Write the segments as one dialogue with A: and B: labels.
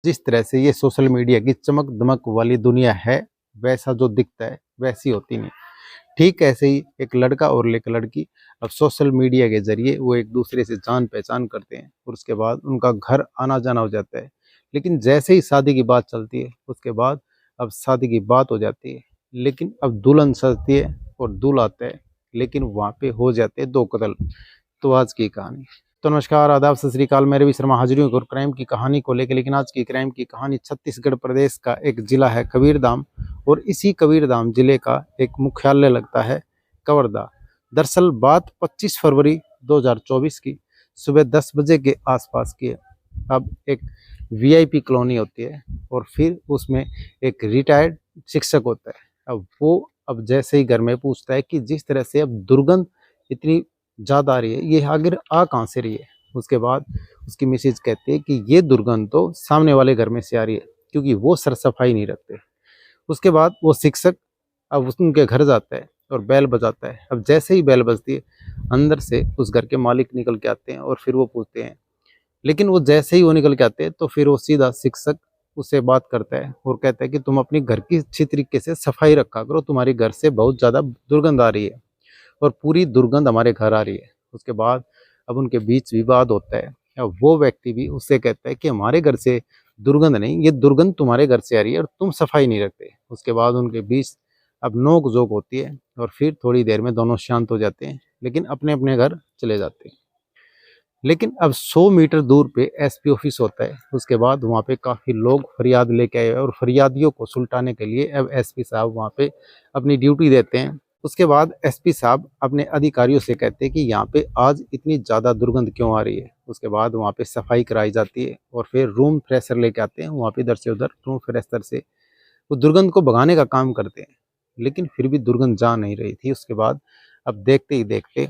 A: जिस तरह से ये सोशल मीडिया की चमक दमक वाली दुनिया है, वैसा जो दिखता है वैसी होती नहीं। ठीक ऐसे ही एक लड़का और एक लड़की अब सोशल मीडिया के जरिए वो एक दूसरे से जान पहचान करते हैं और उसके बाद उनका घर आना जाना हो जाता है। लेकिन जैसे ही शादी की बात चलती है उसके बाद अब शादी की बात हो जाती है। लेकिन अब दुल्हन सजती है और दूल्हा आता है, लेकिन वहाँ पे हो जाते हैं दो कत्ल। तो आज की कहानी। तो नमस्कार, आदाब, सत श्री अकाल। मैं रवि शर्मा हाजिर हूँ एक और क्राइम की कहानी को लेकर। लेकिन आज की क्राइम की कहानी छत्तीसगढ़ प्रदेश का एक जिला है कबीरधाम, और इसी कबीरधाम जिले का एक मुख्यालय लगता है कवर्धा। दरअसल बात 25 फरवरी 2024 की सुबह 10 बजे के आसपास की है। अब एक वीआईपी कॉलोनी होती है और फिर उसमें एक रिटायर्ड शिक्षक होता है। अब जैसे ही घर में पूछता है कि जिस तरह से अब दुर्गंध इतनी ज़्यादा आ रही है, ये आखिर आ कहाँ से रही है। उसके बाद उसकी मिसेज कहती है कि ये दुर्गंध तो सामने वाले घर में से आ रही है, क्योंकि वो सर सफाई नहीं रखते। उसके बाद वो शिक्षक अब उनके घर जाता है और बैल बजाता है। अब जैसे ही बैल बजती है, अंदर से उस घर के मालिक निकल के आते हैं और फिर वो पूछते हैं। लेकिन वो जैसे ही वो निकल के आते हैं तो फिर वो सीधा शिक्षक उससे बात करता है और कहता है कि तुम अपनी घर की अच्छी तरीके से सफाई रखा करो, तुम्हारे घर से बहुत ज़्यादा दुर्गंध आ रही है और पूरी दुर्गंध हमारे घर आ रही है। उसके बाद अब उनके बीच विवाद होता है। अब वो व्यक्ति भी उससे कहता है कि हमारे घर से दुर्गंध नहीं, ये दुर्गंध तुम्हारे घर से आ रही है और तुम सफाई नहीं रखते। उसके बाद उनके बीच अब नोक झोंक होती है और फिर थोड़ी देर में दोनों शांत हो जाते हैं, लेकिन अपने अपने घर चले जाते हैं। लेकिन अब 100 मीटर दूर पे एसपी ऑफिस होता है। उसके बाद वहाँ पे काफ़ी लोग फरियाद लेके आए और फरियादियों को सुलटाने के लिए अब एसपी साहब वहाँ पे अपनी ड्यूटी देते हैं। उसके बाद एसपी साहब अपने अधिकारियों से कहते हैं कि यहाँ पे आज इतनी ज़्यादा दुर्गंध क्यों आ रही है। उसके बाद वहाँ पे सफाई कराई जाती है और फिर रूम फ्रेशर लेके आते हैं। वहाँ पे इधर से उधर रूम फ्रेशर से वो दुर्गंध को भगाने का काम करते हैं, लेकिन फिर भी दुर्गंध जा नहीं रही थी। उसके बाद अब देखते ही देखते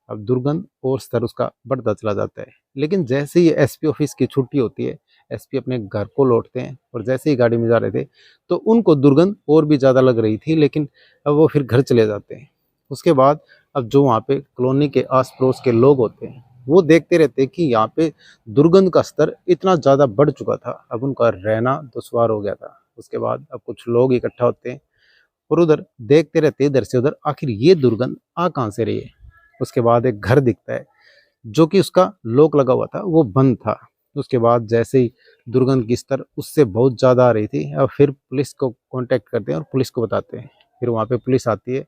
A: अब दुर्गंध और स्तर उसका बढ़ता चला जाता है। लेकिन जैसे ही एसपी ऑफिस की छुट्टी होती है, एसपी अपने घर को लौटते हैं और जैसे ही गाड़ी में जा रहे थे तो उनको दुर्गंध और भी ज़्यादा लग रही थी, लेकिन अब वो फिर घर चले जाते हैं। उसके बाद अब जो वहाँ पे कॉलोनी के आस पड़ोस के लोग होते हैं वो देखते रहते हैं कि यहाँ पे दुर्गंध का स्तर इतना ज़्यादा बढ़ चुका था, अब उनका रहना दुश्वार हो गया था। उसके बाद अब कुछ लोग इकट्ठा होते हैं और उधर देखते रहते हैं, इधर से उधर, आखिर ये दुर्गंध आ कहाँ से रही है। उसके बाद एक घर दिखता है जो कि उसका लॉक लगा हुआ था, वो बंद था। उसके बाद जैसे ही दुर्गंध की स्तर उससे बहुत ज़्यादा आ रही थी, अब फिर पुलिस को कांटेक्ट करते हैं और पुलिस को बताते हैं। फिर वहाँ पे पुलिस आती है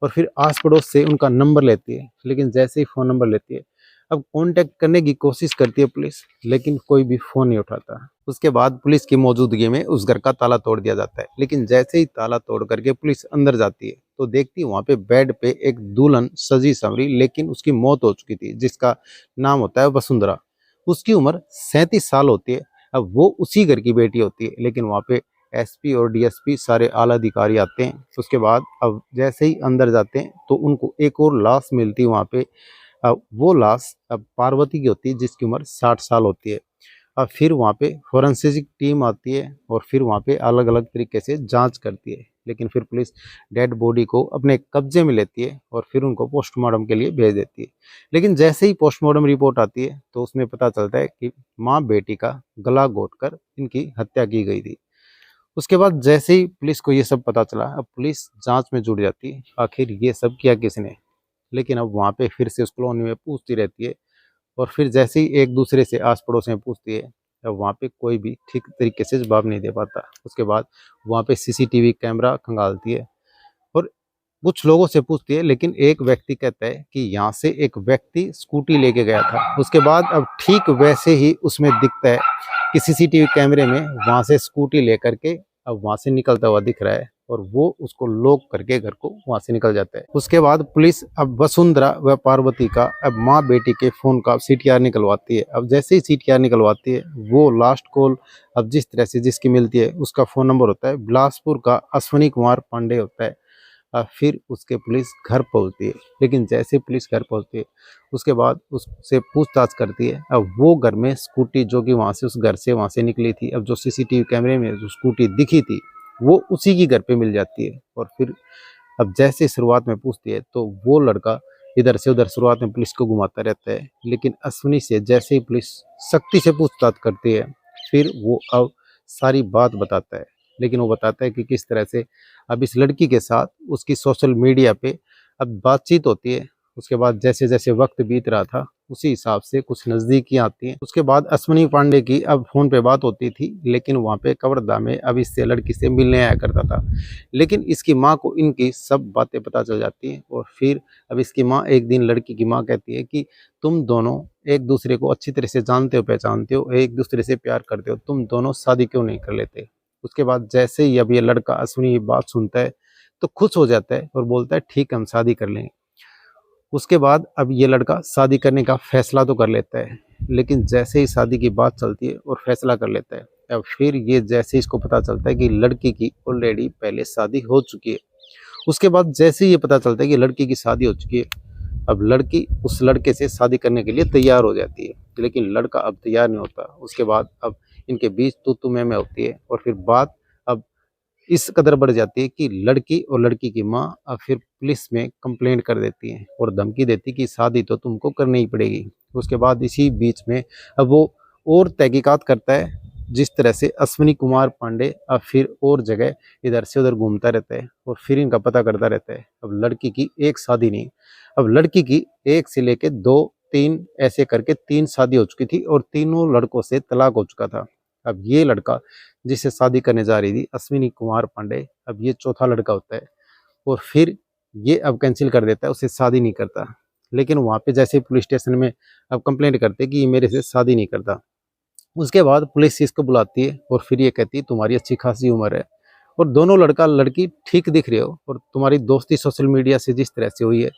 A: और फिर आस पड़ोस से उनका नंबर लेती है। लेकिन जैसे ही फ़ोन नंबर लेती है, अब कांटेक्ट करने की कोशिश करती है पुलिस, लेकिन कोई भी फ़ोन नहीं उठाता। उसके बाद पुलिस की मौजूदगी में उस घर का ताला तोड़ दिया जाता है। लेकिन जैसे ही ताला तोड़ करके पुलिस अंदर जाती है तो देखती है वहाँ पे बेड पे एक दुल्हन सजी संवरी, लेकिन उसकी मौत हो चुकी थी, जिसका नाम होता है वसुंधरा। उसकी उम्र 37 साल होती है। अब वो उसी घर की बेटी होती है। लेकिन वहाँ पे एसपी और डीएसपी सारे आला अधिकारी आते हैं। उसके बाद अब जैसे ही अंदर जाते हैं तो उनको एक और लाश मिलती है वहाँ पे। अब वो लाश अब पार्वती की होती है, जिसकी उम्र 60 साल होती है। अब फिर वहाँ पे फोरेंसिक टीम आती है और फिर वहाँ पे अलग अलग तरीके से जांच करती है। लेकिन फिर पुलिस डेड बॉडी को अपने कब्जे में लेती है और फिर उनको पोस्टमार्टम के लिए भेज देती है। लेकिन जैसे ही पोस्टमार्टम रिपोर्ट आती है तो उसमें पता चलता है कि माँ बेटी का गला घोंटकर इनकी हत्या की गई थी। उसके बाद जैसे ही पुलिस को ये सब पता चला, अब पुलिस जांच में जुट जाती है, आखिर ये सब किया किसने। लेकिन अब वहाँ पे फिर से उस कॉलोनी में पूछती रहती है और फिर जैसे ही एक दूसरे से आस पड़ोस में पूछती है, अब वहाँ पे कोई भी ठीक तरीके से जवाब नहीं दे पाता। उसके बाद वहाँ पे सीसीटीवी कैमरा खंगालती है और कुछ लोगों से पूछती है, लेकिन एक व्यक्ति कहता है कि यहाँ से एक व्यक्ति स्कूटी लेके गया था। उसके बाद अब ठीक वैसे ही उसमें दिखता है कि सीसीटीवी कैमरे में वहाँ से स्कूटी लेकर के अब वहाँ से निकलता हुआ दिख रहा है और वो उसको लॉक करके घर को वहाँ से निकल जाता है। उसके बाद पुलिस अब वसुंधरा व पार्वती का अब माँ बेटी के फ़ोन का सीटीआर निकलवाती है। अब जैसे ही सीटीआर निकलवाती है, वो लास्ट कॉल अब जिस तरह से जिसकी मिलती है उसका फ़ोन नंबर होता है बिलासपुर का अश्विनी कुमार पांडे होता है। फिर उसके पुलिस घर पहुंचती है। लेकिन जैसे पुलिस घर पहुंचती है उसके बाद उससे पूछताछ करती है। अब वो घर में स्कूटी जो कि वहाँ से उस घर से वहाँ से निकली थी, अब जो सीसीटीवी कैमरे में जो स्कूटी दिखी थी वो उसी की घर पे मिल जाती है। और फिर अब जैसे शुरुआत में पूछती है तो वो लड़का इधर से उधर शुरुआत में पुलिस को घुमाता रहता है। लेकिन अश्विनी से जैसे ही पुलिस सख्ती से पूछताछ करती है, फिर वो अब सारी बात बताता है। लेकिन वो बताता है कि किस तरह से अब इस लड़की के साथ उसकी सोशल मीडिया पे अब बातचीत होती है। उसके बाद जैसे जैसे वक्त बीत रहा था उसी हिसाब से कुछ नज़दीकियाँ आती हैं। उसके बाद अश्विनी पांडे की अब फ़ोन पे बात होती थी, लेकिन वहाँ पे कवर्धा में अब इससे लड़की से मिलने आया करता था। लेकिन इसकी माँ को इनकी सब बातें पता चल जाती हैं और फिर अब इसकी माँ एक दिन लड़की की माँ कहती है कि तुम दोनों एक दूसरे को अच्छी तरह से जानते हो, पहचानते हो, एक दूसरे से प्यार करते हो, तुम दोनों शादी क्यों नहीं कर लेते। उसके बाद जैसे ही अब ये लड़का अश्विनी ये बात सुनता है तो खुश हो जाता है और बोलता है ठीक है हम शादी कर लेंगे। उसके बाद अब ये लड़का शादी करने का फैसला तो कर लेता है, लेकिन जैसे ही शादी की बात चलती है और फैसला कर लेता है, अब फिर ये जैसे इसको पता चलता है कि लड़की की ऑलरेडी पहले शादी हो चुकी है। उसके बाद जैसे ही ये पता चलता है कि लड़की की शादी हो चुकी है, अब लड़की उस लड़के से शादी करने के लिए तैयार हो जाती है, लेकिन लड़का अब तैयार नहीं होता। उसके बाद अब इनके बीच तू मैं होती है और फिर बात अब इस कदर बढ़ जाती है कि लड़की और लड़की की माँ अब फिर पुलिस में कंप्लेंट कर देती है और धमकी देती कि शादी तो तुमको करनी ही पड़ेगी। उसके बाद इसी बीच में अब वो और तहकीकात करता है, जिस तरह से अश्विनी कुमार पांडे अब फिर और जगह इधर से उधर घूमता रहता है और फिर इनका पता करता रहता है। अब लड़की की एक शादी नहीं, अब लड़की की एक से लेके दो तीन ऐसे करके तीन शादी हो चुकी थी और तीनों लड़कों से तलाक हो चुका था। अब ये लड़का जिससे शादी करने जा रही थी अश्विनी कुमार पांडे, अब ये चौथा लड़का होता है और फिर ये अब कैंसिल कर देता है, उससे शादी नहीं करता। लेकिन वहाँ पे जैसे पुलिस स्टेशन में अब कंप्लेंट करते कि ये मेरे से शादी नहीं करता। उसके बाद पुलिस इसको बुलाती है और फिर ये कहती है तुम्हारी अच्छी खासी उम्र है और दोनों लड़का लड़की ठीक दिख रहे हो और तुम्हारी दोस्ती सोशल मीडिया से जिस तरह से हुई है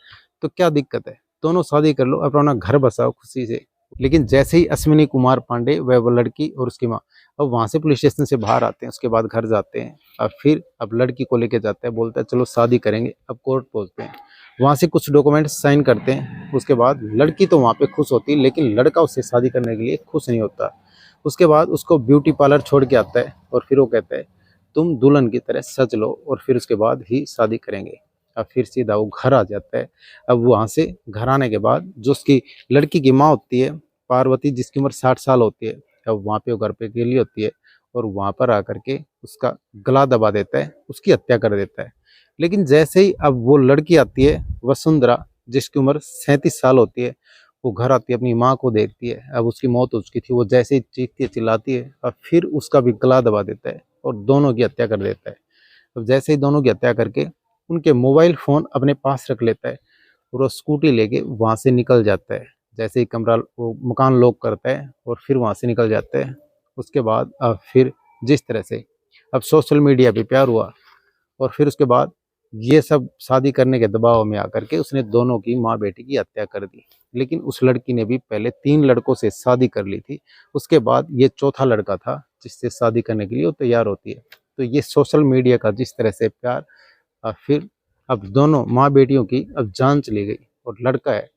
A: तो क्या दिक्कत है, दोनों शादी कर लो, अपना घर बसाओ खुशी से। लेकिन जैसे ही अश्विनी कुमार पांडे वह वो लड़की और उसकी माँ अब वहाँ से पुलिस स्टेशन से बाहर आते हैं, उसके बाद घर जाते हैं और फिर अब लड़की को लेके जाते हैं, बोलता है चलो शादी करेंगे। अब कोर्ट पहुँचते हैं, वहाँ से कुछ डॉक्यूमेंट साइन करते हैं। उसके बाद लड़की तो वहाँ पे खुश होती है, लेकिन लड़का उससे शादी करने के लिए खुश नहीं होता। उसके बाद उसको ब्यूटी पार्लर छोड़ के आता है और फिर वो कहता है तुम दुल्हन की तरह सज लो और फिर उसके बाद ही शादी करेंगे। अब फिर सीधा वो घर आ जाता है। अब वहाँ से घर आने के बाद जो उसकी लड़की की माँ होती है पार्वती, जिसकी उम्र 60 साल होती है, अब वहाँ पे वो घर पे अकेली होती है और वहाँ पर आकर के उसका गला दबा देता है, उसकी हत्या कर देता है। लेकिन जैसे ही अब वो लड़की आती है वसुंधरा, जिसकी उम्र 37 साल होती है, वो घर आती है अपनी माँ को देखती है, अब उसकी मौत हो चुकी थी, वो जैसे ही चीखती है चिल्लाती है और फिर उसका भी गला दबा देता है और दोनों की हत्या कर देता है। अब जैसे ही दोनों की हत्या करके उनके मोबाइल फ़ोन अपने पास रख लेता है और वो स्कूटी लेके वहाँ से निकल जाता है। जैसे ही कमरा वो मकान लॉक करता है और फिर वहाँ से निकल जाता है। उसके बाद अब फिर जिस तरह से अब सोशल मीडिया पे प्यार हुआ और फिर उसके बाद ये सब शादी करने के दबाव में आकर के उसने दोनों की माँ बेटी की हत्या कर दी। लेकिन उस लड़की ने भी पहले 3 लड़कों से शादी कर ली थी। उसके बाद ये चौथा लड़का था जिससे शादी करने के लिए वो तैयार होती है। तो ये सोशल मीडिया का जिस तरह से प्यार और फिर अब दोनों माँ बेटियों की अब जान चली गई और लड़का है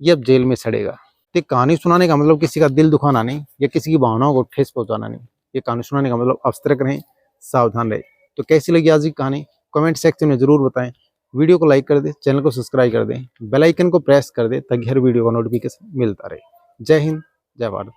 A: ये अब जेल में सड़ेगा। तो कहानी सुनाने का मतलब किसी का दिल दुखाना नहीं या किसी की भावनाओं को ठेस पहुंचाना नहीं। ये कहानी सुनाने का मतलब आप सतर्क रहें, सावधान रहें। तो कैसी लगी आज की कहानी कमेंट सेक्शन में जरूर बताएं। वीडियो को लाइक कर दें, चैनल को सब्सक्राइब कर दें, बेल आइकन को प्रेस कर दें ताकि हर वीडियो का नोटिफिकेशन मिलता रहे। जय हिंद, जय भारत।